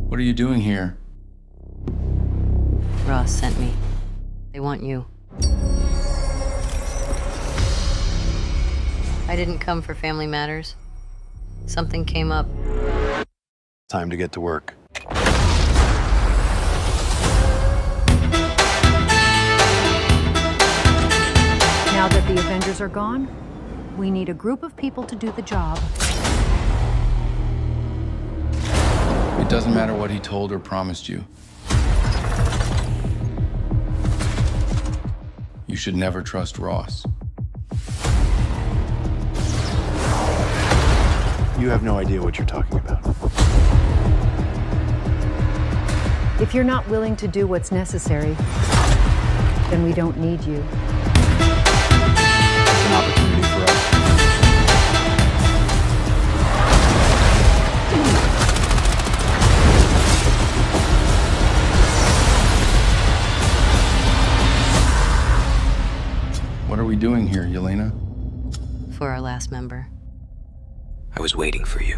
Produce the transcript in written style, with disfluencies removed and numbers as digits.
What are you doing here? Ross sent me. They want you. I didn't come for family matters. Something came up. Time to get to work. Now that the Avengers are gone, we need a group of people to do the job. It doesn't matter what he told or promised you. You should never trust Ross. You have no idea what you're talking about. If you're not willing to do what's necessary, then we don't need you. It's an opportunity for us. What are we doing here, Yelena? For our last member. I was waiting for you.